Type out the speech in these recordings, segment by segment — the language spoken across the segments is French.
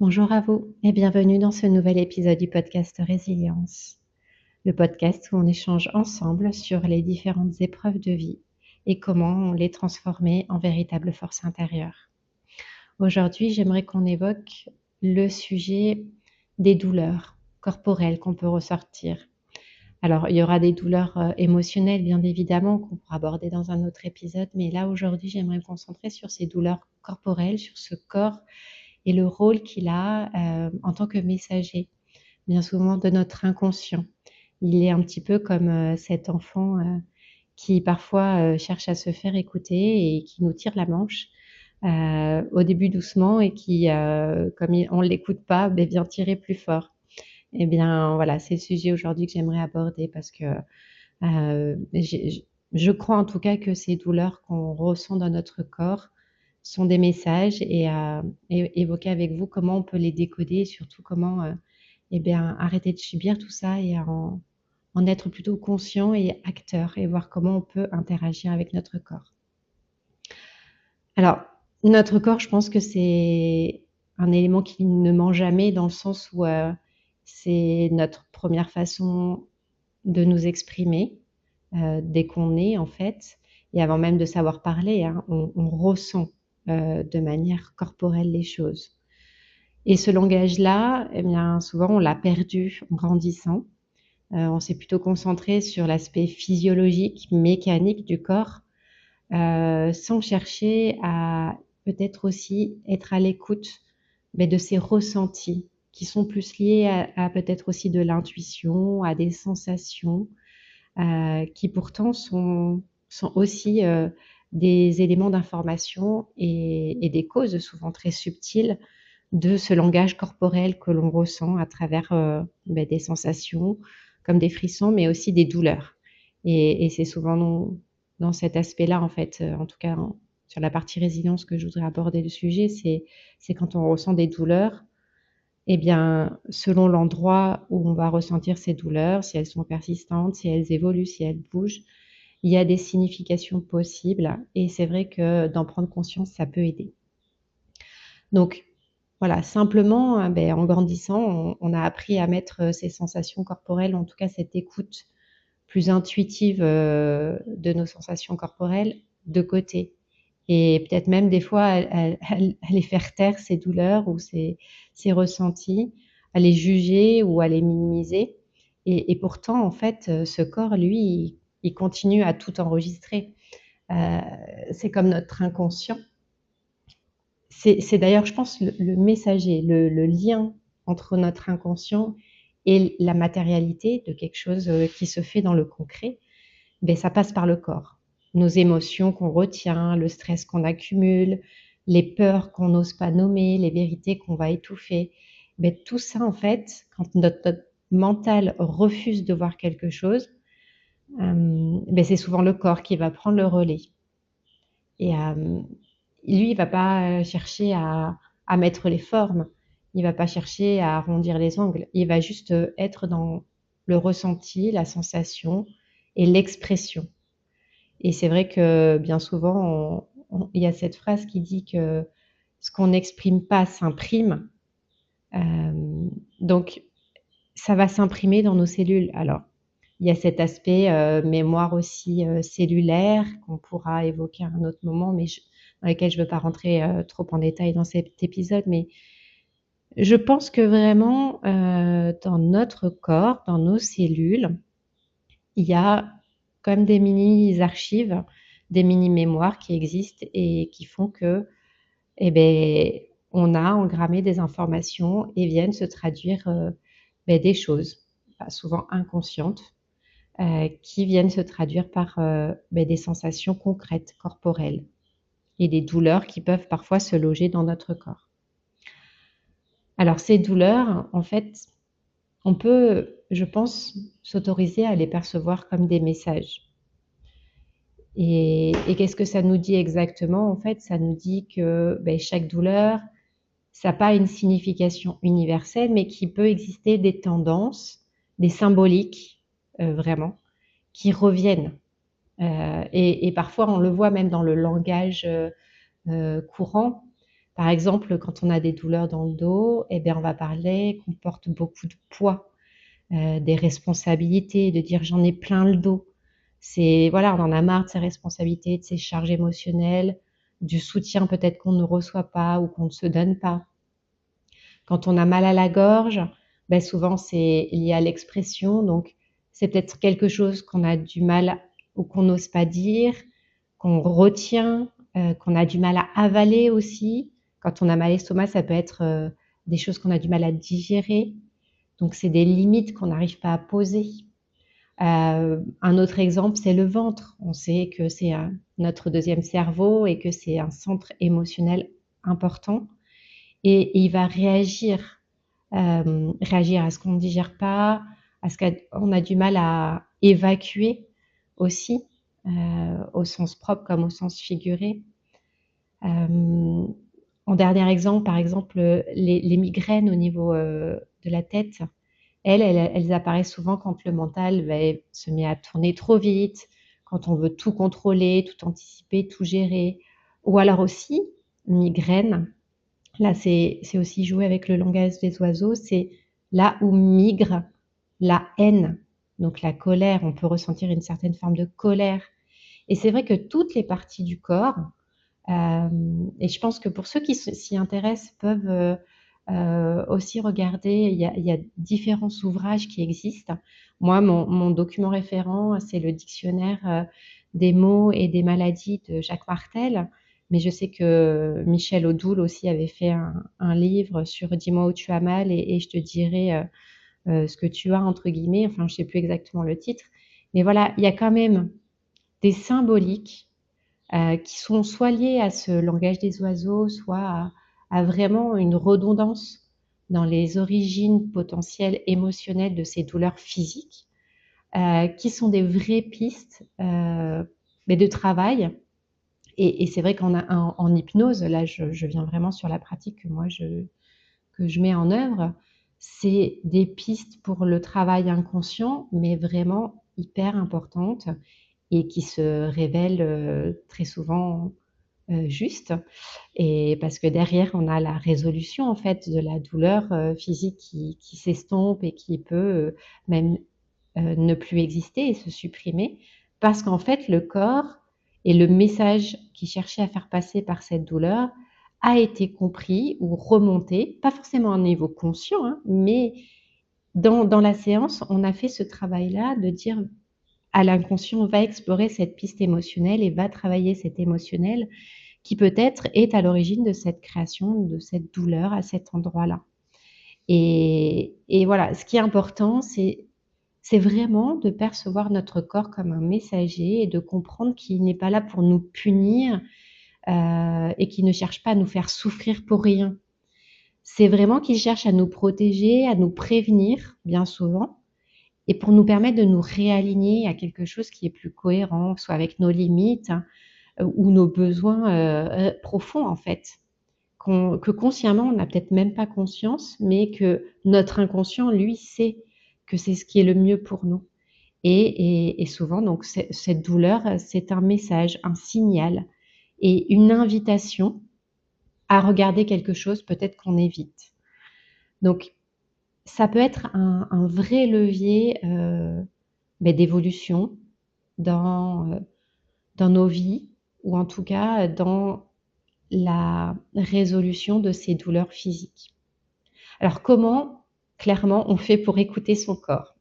Bonjour à vous et bienvenue dans ce nouvel épisode du podcast Résilience, le podcast où on échange ensemble sur les différentes épreuves de vie et comment les transformer en véritable force intérieure. Aujourd'hui, j'aimerais qu'on évoque le sujet des douleurs corporelles qu'on peut ressortir. Alors, il y aura des douleurs émotionnelles, bien évidemment, qu'on pourra aborder dans un autre épisode, mais là, aujourd'hui, j'aimerais me concentrer sur ces douleurs corporelles, sur ce corps et le rôle qu'il a en tant que messager, bien souvent de notre inconscient. Il est un petit peu comme cet enfant qui parfois cherche à se faire écouter et qui nous tire la manche, au début doucement et qui, comme on ne l'écoute pas, vient tirer plus fort. Eh bien voilà, c'est le sujet aujourd'hui que j'aimerais aborder parce que je crois en tout cas que ces douleurs qu'on ressent dans notre corps sont des messages et évoquer avec vous comment on peut les décoder et surtout comment arrêter de subir tout ça et en être plutôt conscient et acteur et voir comment on peut interagir avec notre corps. Alors, notre corps, je pense que c'est un élément qui ne ment jamais dans le sens où c'est notre première façon de nous exprimer dès qu'on est en fait, et avant même de savoir parler, hein, on ressent de manière corporelle les choses. Et ce langage-là, eh bien, souvent on l'a perdu en grandissant. On s'est plutôt concentré sur l'aspect physiologique, mécanique du corps, sans chercher à peut-être aussi être à l'écoute mais de ces ressentis qui sont plus liés à peut-être aussi de l'intuition, à des sensations, qui pourtant sont aussi des éléments d'information et des causes souvent très subtiles de ce langage corporel que l'on ressent à travers des sensations comme des frissons, mais aussi des douleurs. Et c'est souvent dans cet aspect-là, en fait, en tout cas sur la partie résilience que je voudrais aborder le sujet, c'est quand on ressent des douleurs, eh bien, selon l'endroit où on va ressentir ces douleurs, si elles sont persistantes, si elles évoluent, si elles bougent, il y a des significations possibles et c'est vrai que d'en prendre conscience, ça peut aider. Donc voilà, simplement, en grandissant, on a appris à mettre, ces sensations corporelles, en tout cas cette écoute plus intuitive, de nos sensations corporelles, de côté. Et peut-être même des fois à les faire taire ces douleurs ou ces ressentis, à les juger ou à les minimiser. Et pourtant, en fait, ce corps, lui, il continue à tout enregistrer. Heu, c'est comme notre inconscient. C'est d'ailleurs, je pense, le messager, le lien entre notre inconscient et la matérialité de quelque chose, qui se fait dans le concret, ça passe par le corps. Nos émotions qu'on retient, le stress qu'on accumule, les peurs qu'on n'ose pas nommer, les vérités qu'on va étouffer. Tout ça, en fait, quand notre mental refuse de voir quelque chose, c'est souvent le corps qui va prendre le relais. Et lui, il va pas chercher à mettre les formes, il va pas chercher à arrondir les angles, il va juste être dans le ressenti, la sensation et l'expression. Et c'est vrai que bien souvent, il y a cette phrase qui dit que ce qu'on n'exprime pas s'imprime. Donc, ça va s'imprimer dans nos cellules. Alors, il y a cet aspect mémoire aussi cellulaire qu'on pourra évoquer à un autre moment, mais dans lequel je ne veux pas rentrer trop en détail dans cet épisode. Mais je pense que vraiment, dans notre corps, dans nos cellules, il y a comme des mini-archives, des mini-mémoires qui existent et qui font que, eh ben, on a engrammé des informations et viennent se traduire des choses, souvent inconscientes, qui viennent se traduire par des sensations concrètes, corporelles, et des douleurs qui peuvent parfois se loger dans notre corps. Alors ces douleurs, en fait, on peut, je pense, s'autoriser à les percevoir comme des messages. Et qu'est-ce que ça nous dit exactement? En fait, ça nous dit que chaque douleur, ça n'a pas une signification universelle, mais qu'il peut exister des tendances, des symboliques, vraiment, qui reviennent. Et parfois, on le voit même dans le langage courant, Par exemple, quand on a des douleurs dans le dos, eh bien, on va parler qu'on porte beaucoup de poids, des responsabilités, de dire j'en ai plein le dos. C'est voilà, on en a marre de ces responsabilités, de ces charges émotionnelles, du soutien peut-être qu'on ne reçoit pas ou qu'on ne se donne pas. Quand on a mal à la gorge, ben souvent c'est lié à l'expression, donc c'est peut-être quelque chose qu'on a du mal ou qu'on n'ose pas dire, qu'on retient, qu'on a du mal à avaler aussi. Quand on a mal à l'estomac, ça peut être des choses qu'on a du mal à digérer. Donc c'est des limites qu'on n'arrive pas à poser. Un autre exemple, c'est le ventre. On sait que c'est notre deuxième cerveau et que c'est un centre émotionnel important. Et il va réagir à ce qu'on ne digère pas, à ce qu'on a du mal à évacuer aussi, au sens propre comme au sens figuré. En dernier exemple, par exemple, les migraines au niveau de la tête, elles apparaissent souvent quand le mental se met à tourner trop vite, quand on veut tout contrôler, tout anticiper, tout gérer. Ou alors aussi, migraine, là c'est aussi jouer avec le langage des oiseaux, c'est là où migre la haine, donc la colère. On peut ressentir une certaine forme de colère. Et c'est vrai que toutes les parties du corps, et je pense que pour ceux qui s'y intéressent peuvent aussi regarder, il y a différents ouvrages qui existent. Moi, mon document référent, c'est le dictionnaire des mots et des maladies de Jacques Martel. Mais je sais que Michel Odoul aussi avait fait un livre sur Dis-moi où tu as mal et je te dirai ce que tu as, entre guillemets. Enfin, je ne sais plus exactement le titre. Mais voilà, il y a quand même des symboliques qui sont soit liés à ce langage des oiseaux, soit à vraiment une redondance dans les origines potentielles émotionnelles de ces douleurs physiques, qui sont des vraies pistes mais de travail. Et c'est vrai en hypnose, là je viens vraiment sur la pratique que je mets en œuvre, c'est des pistes pour le travail inconscient, mais vraiment hyper importantes et qui se révèlent très souvent juste. Et parce que derrière, on a la résolution en fait de la douleur physique qui s'estompe et qui peut même ne plus exister et se supprimer. Parce qu'en fait, le corps et le message qui cherchait à faire passer par cette douleur a été compris ou remonté, pas forcément à un niveau conscient, hein, mais dans la séance, on a fait ce travail-là de dire à l'inconscient, va explorer cette piste émotionnelle et va travailler cet émotionnel qui peut-être est à l'origine de cette création, de cette douleur à cet endroit-là. Et voilà, ce qui est important, c'est vraiment de percevoir notre corps comme un messager et de comprendre qu'il n'est pas là pour nous punir et qu'il ne cherche pas à nous faire souffrir pour rien. C'est vraiment qu'il cherche à nous protéger, à nous prévenir, bien souvent, et pour nous permettre de nous réaligner à quelque chose qui est plus cohérent, soit avec nos limites ou nos besoins profonds en fait, que consciemment on n'a peut-être même pas conscience, mais que notre inconscient lui sait que c'est ce qui est le mieux pour nous. Et souvent donc cette douleur, c'est un message, un signal et une invitation à regarder quelque chose peut-être qu'on évite. Donc ça peut être un vrai levier d'évolution dans nos vies, ou en tout cas dans la résolution de ces douleurs physiques. Alors comment, clairement, on fait pour écouter son corps,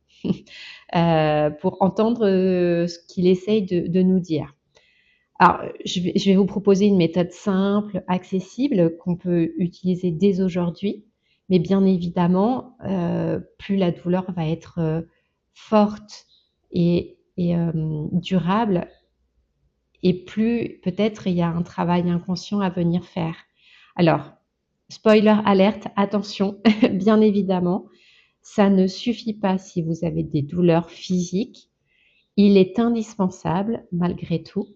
pour entendre ce qu'il essaye de nous dire? Alors, je vais vous proposer une méthode simple, accessible, qu'on peut utiliser dès aujourd'hui, mais bien évidemment, plus la douleur va être forte et durable, et plus peut-être il y a un travail inconscient à venir faire. Alors, spoiler alerte, attention, bien évidemment, ça ne suffit pas si vous avez des douleurs physiques. Il est indispensable, malgré tout,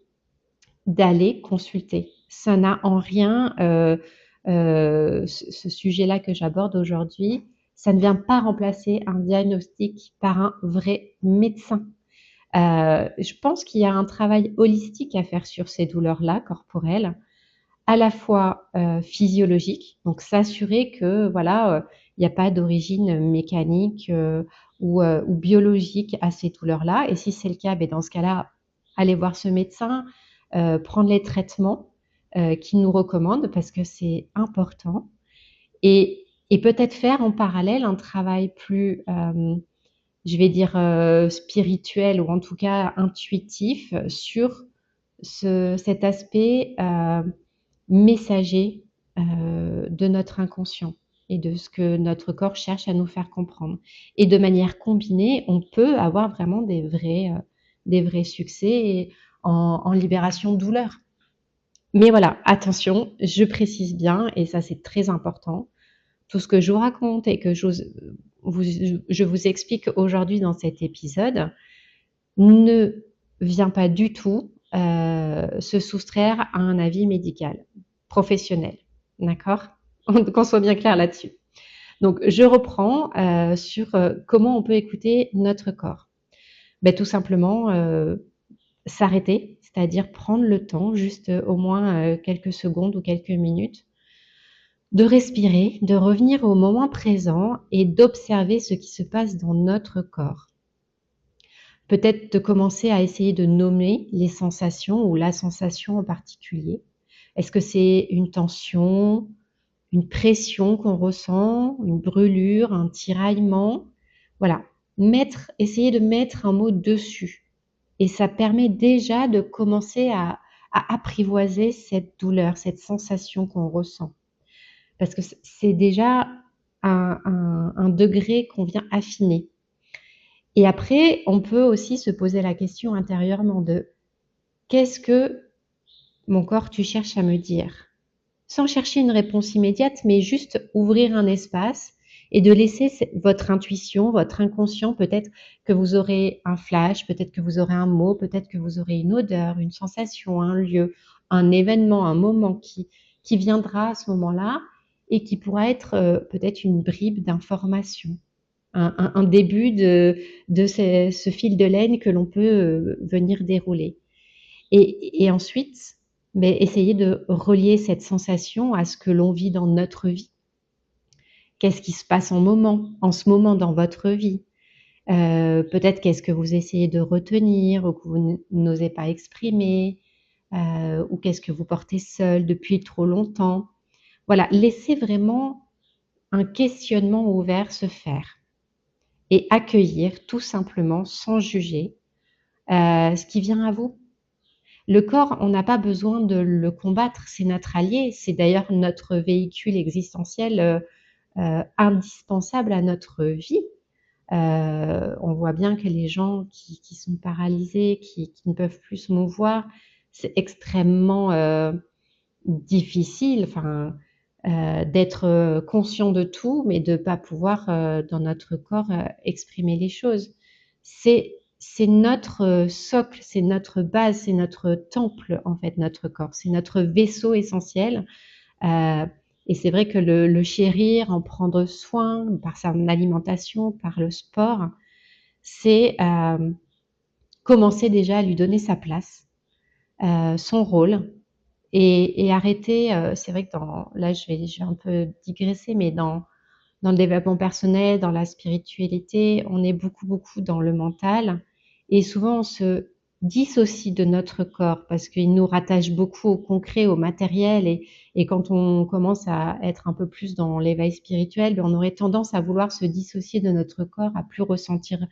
d'aller consulter. Ça n'a en rien, ce sujet-là que j'aborde aujourd'hui, ça ne vient pas remplacer un diagnostic par un vrai médecin. Je pense qu'il y a un travail holistique à faire sur ces douleurs-là corporelles, à la fois physiologique, donc s'assurer que voilà, il n'y a pas d'origine mécanique ou biologique à ces douleurs-là. Et si c'est le cas, ben dans ce cas-là, aller voir ce médecin, prendre les traitements qu'il nous recommande parce que c'est important. Et peut-être faire en parallèle un travail plus, je vais dire, spirituel ou en tout cas intuitif sur cet aspect messager de notre inconscient et de ce que notre corps cherche à nous faire comprendre. Et de manière combinée, on peut avoir vraiment des vrais succès en libération de douleur. Mais voilà, attention, je précise bien, et ça c'est très important, tout ce que je vous raconte et que je vous explique aujourd'hui dans cet épisode ne vient pas du tout se soustraire à un avis médical, professionnel. D'accord? Qu'on soit bien clair là-dessus. Donc, je reprends sur comment on peut écouter notre corps. Ben, tout simplement, s'arrêter, c'est-à-dire prendre le temps, juste au moins quelques secondes ou quelques minutes, de respirer, de revenir au moment présent et d'observer ce qui se passe dans notre corps. Peut-être de commencer à essayer de nommer les sensations ou la sensation en particulier. Est-ce que c'est une tension, une pression qu'on ressent, une brûlure, un tiraillement? Voilà, essayer de mettre un mot dessus. Et ça permet déjà de commencer à apprivoiser cette douleur, cette sensation qu'on ressent. Parce que c'est déjà un degré qu'on vient affiner. Et après, on peut aussi se poser la question intérieurement de qu'est-ce que mon corps tu cherches à me dire? Sans chercher une réponse immédiate, mais juste ouvrir un espace et de laisser votre intuition, votre inconscient, peut-être que vous aurez un flash, peut-être que vous aurez un mot, peut-être que vous aurez une odeur, une sensation, un lieu, un événement, un moment qui viendra à ce moment-là et qui pourra être peut-être une bribe d'information, un début de ce fil de laine que l'on peut venir dérouler. Et ensuite, mais essayer de relier cette sensation à ce que l'on vit dans notre vie. Qu'est-ce qui se passe en ce moment dans votre vie? Peut-être qu'est-ce que vous essayez de retenir ou que vous n'osez pas exprimer, ou qu'est-ce que vous portez seul depuis trop longtemps. Voilà, laissez vraiment un questionnement ouvert se faire et accueillir tout simplement, sans juger, ce qui vient à vous. Le corps, on n'a pas besoin de le combattre, c'est notre allié, c'est d'ailleurs notre véhicule existentiel indispensable à notre vie. On voit bien que les gens qui sont paralysés, qui ne peuvent plus se mouvoir, c'est extrêmement difficile d'être conscient de tout, mais de ne pas pouvoir dans notre corps exprimer les choses. C'est notre socle, c'est notre base, c'est notre temple en fait, notre corps. C'est notre vaisseau essentiel. Et c'est vrai que le chérir, en prendre soin par son alimentation, par le sport, c'est commencer déjà à lui donner sa place, son rôle, et arrêter. C'est vrai que là, je vais un peu digresser, mais dans le développement personnel, dans la spiritualité, on est beaucoup dans le mental. Et souvent, on se dissocie de notre corps parce qu'il nous rattache beaucoup au concret, au matériel. Et quand on commence à être un peu plus dans l'éveil spirituel, ben, on aurait tendance à vouloir se dissocier de notre corps, à plus ressentir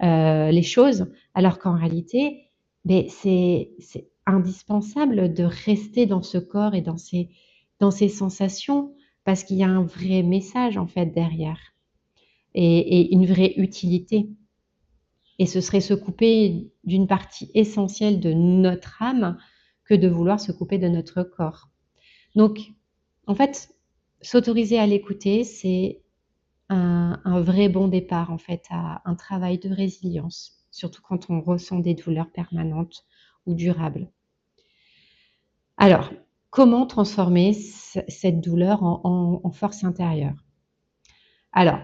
les choses. Alors qu'en réalité, ben, c'est indispensable de rester dans ce corps et dans ces sensations parce qu'il y a un vrai message en fait derrière et une vraie utilité. Et ce serait se couper d'une partie essentielle de notre âme que de vouloir se couper de notre corps. Donc, en fait, s'autoriser à l'écouter, c'est un vrai bon départ en fait à un travail de résilience, surtout quand on ressent des douleurs permanentes ou durables. Alors, comment transformer cette douleur en force intérieure? Alors,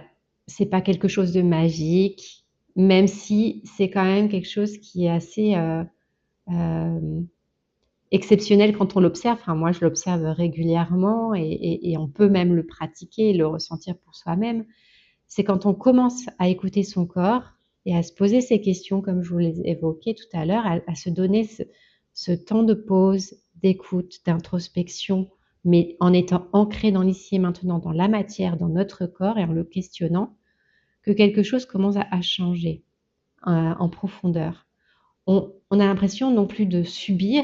c'est pas quelque chose de magique, même si c'est quand même quelque chose qui est assez exceptionnel quand on l'observe. Enfin, moi, je l'observe régulièrement et on peut même le pratiquer et le ressentir pour soi-même. C'est quand on commence à écouter son corps et à se poser ces questions, comme je vous les évoquais tout à l'heure, à se donner ce temps de pause, d'écoute, d'introspection, mais en étant ancré dans l'ici et maintenant, dans la matière, dans notre corps et en le questionnant, que quelque chose commence à changer en profondeur. On a l'impression non plus de subir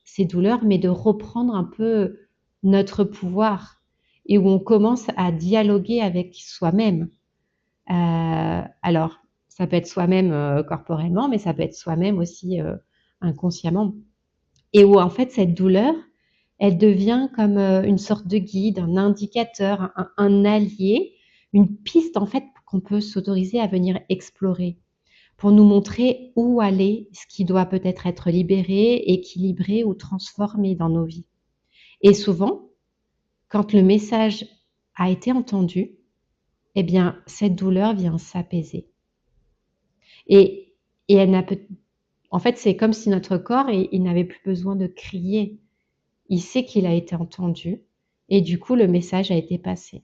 ces douleurs, mais de reprendre un peu notre pouvoir et où on commence à dialoguer avec soi-même. Alors, ça peut être soi-même corporellement, mais ça peut être soi-même aussi inconsciemment. Et où en fait, cette douleur, elle devient comme une sorte de guide, un indicateur, un allié, une piste en fait qu'on peut s'autoriser à venir explorer pour nous montrer où aller, ce qui doit peut-être être libéré, équilibré ou transformé dans nos vies. Et souvent, quand le message a été entendu, eh bien, cette douleur vient s'apaiser. Et, et elle n'a en fait, c'est comme si notre corps, il n'avait plus besoin de crier. Il sait qu'il a été entendu et du coup, le message a été passé.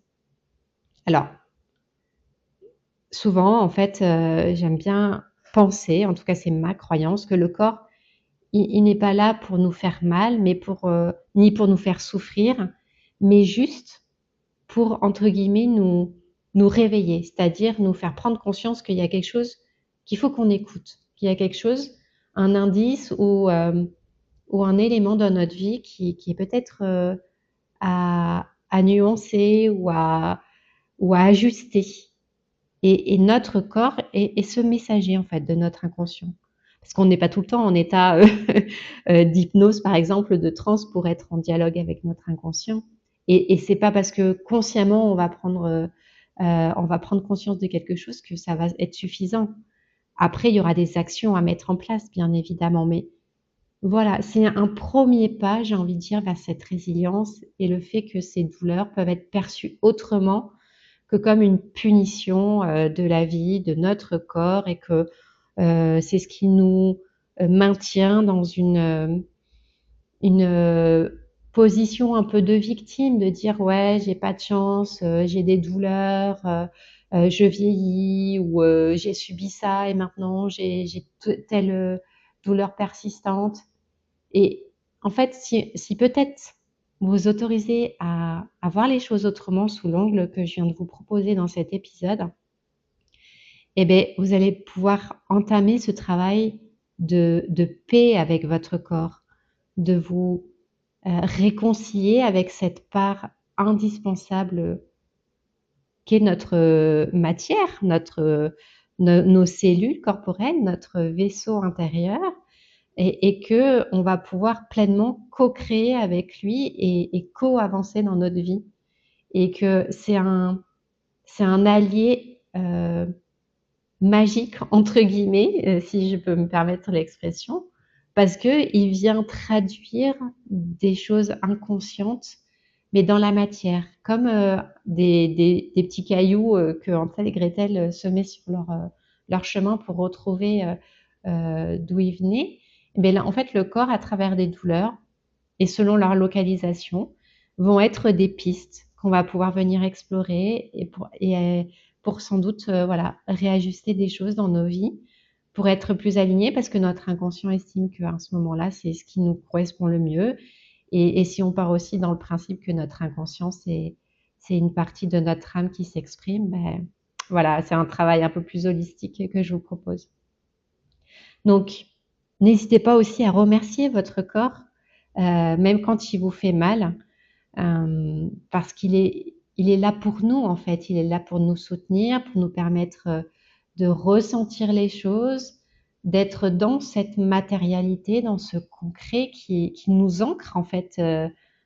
Alors, souvent, en fait, j'aime bien penser, en tout cas, c'est ma croyance, que le corps, il n'est pas là pour nous faire mal, mais ni pour nous faire souffrir, mais juste pour, entre guillemets, nous réveiller, c'est-à-dire nous faire prendre conscience qu'il y a quelque chose qu'il faut qu'on écoute, qu'il y a quelque chose, un indice ou un élément dans notre vie qui est peut-être à nuancer ou à ajuster. Et notre corps est ce messager en fait de notre inconscient. Parce qu'on n'est pas tout le temps en état d'hypnose, par exemple, de transe pour être en dialogue avec notre inconscient. Et c'est pas parce que consciemment on va prendre conscience de quelque chose que ça va être suffisant. Après, il y aura des actions à mettre en place, bien évidemment, mais voilà, c'est un premier pas, j'ai envie de dire, vers cette résilience et le fait que ces douleurs peuvent être perçues autrement que comme une punition de la vie, de notre corps, et que c'est ce qui nous maintient dans une position un peu de victime, de dire ouais, j'ai pas de chance, j'ai des douleurs, je vieillis ou j'ai subi ça et maintenant j'ai telle douleur persistante. Et en fait, si peut-être vous vous autorisez à voir les choses autrement sous l'angle que je viens de vous proposer dans cet épisode, eh bien, vous allez pouvoir entamer ce travail de paix avec votre corps, de vous réconcilier avec cette part indispensable qu'est notre matière, nos cellules corporelles, notre vaisseau intérieur, et que on va pouvoir pleinement co-créer avec lui et co-avancer dans notre vie. Et que c'est un allié magique, entre guillemets, si je peux me permettre l'expression, parce qu'il vient traduire des choses inconscientes, mais dans la matière, comme des petits cailloux que Hansel et Gretel semaient sur leur chemin pour retrouver d'où ils venaient. Mais là, en fait, le corps, à travers des douleurs, et selon leur localisation, vont être des pistes qu'on va pouvoir venir explorer pour sans doute voilà, réajuster des choses dans nos vies pour être plus alignés parce que notre inconscient estime qu'à ce moment-là, c'est ce qui nous correspond le mieux. Et si on part aussi dans le principe que notre inconscient, c'est une partie de notre âme qui s'exprime, ben, voilà, c'est un travail un peu plus holistique que je vous propose. Donc, n'hésitez pas aussi à remercier votre corps, même quand il vous fait mal, parce il est là pour nous, en fait. Il est là pour nous soutenir, pour nous permettre de ressentir les choses, d'être dans cette matérialité, dans ce concret qui nous ancre, en fait,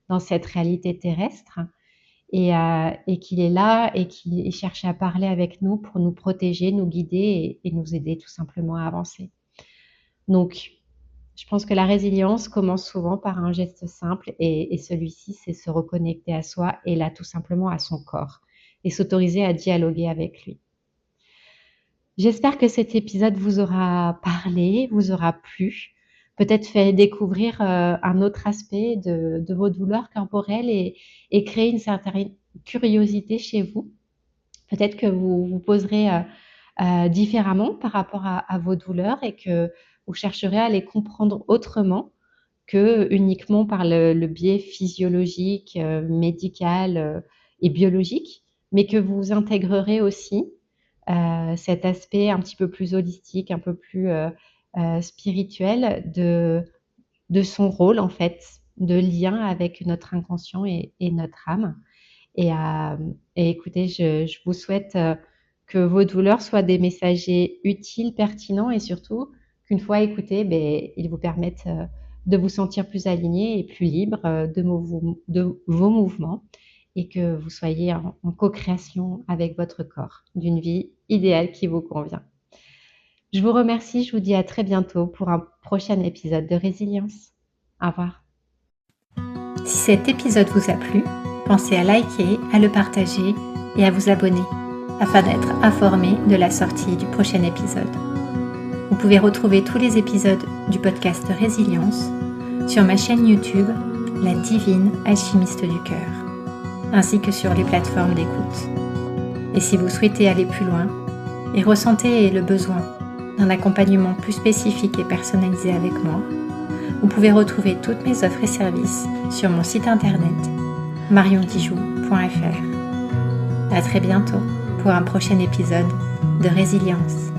dans cette réalité terrestre. Et qu'il est là et qu'il cherche à parler avec nous pour nous protéger, nous guider et nous aider tout simplement à avancer. Donc, je pense que la résilience commence souvent par un geste simple et celui-ci, c'est se reconnecter à soi et là, tout simplement à son corps et s'autoriser à dialoguer avec lui. J'espère que cet épisode vous aura parlé, vous aura plu. peut-être fait découvrir un autre aspect de vos douleurs corporelles et créer une certaine curiosité chez vous. Peut-être que vous vous poserez différemment par rapport à vos douleurs et que vous chercherez à les comprendre autrement que uniquement par le biais physiologique, médical et biologique, mais que vous intégrerez aussi cet aspect un petit peu plus holistique, un peu plus spirituel de son rôle en fait, de lien avec notre inconscient et notre âme. Et, euh, et écoutez, je vous souhaite que vos douleurs soient des messagers utiles, pertinents et surtout qu'une fois écoutés, ben, ils vous permettent de vous sentir plus aligné et plus libre de vos mouvements et que vous soyez en co-création avec votre corps d'une vie idéale qui vous convient. Je vous remercie, je vous dis à très bientôt pour un prochain épisode de Résilience. Au revoir. Si cet épisode vous a plu, pensez à liker, à le partager et à vous abonner afin d'être informé de la sortie du prochain épisode. Vous pouvez retrouver tous les épisodes du podcast Résilience sur ma chaîne YouTube, La Divine Alchimiste du Cœur, ainsi que sur les plateformes d'écoute. Et si vous souhaitez aller plus loin et ressentez le besoin d'un accompagnement plus spécifique et personnalisé avec moi, vous pouvez retrouver toutes mes offres et services sur mon site internet mariontijoux.fr. À très bientôt pour un prochain épisode de Résilience.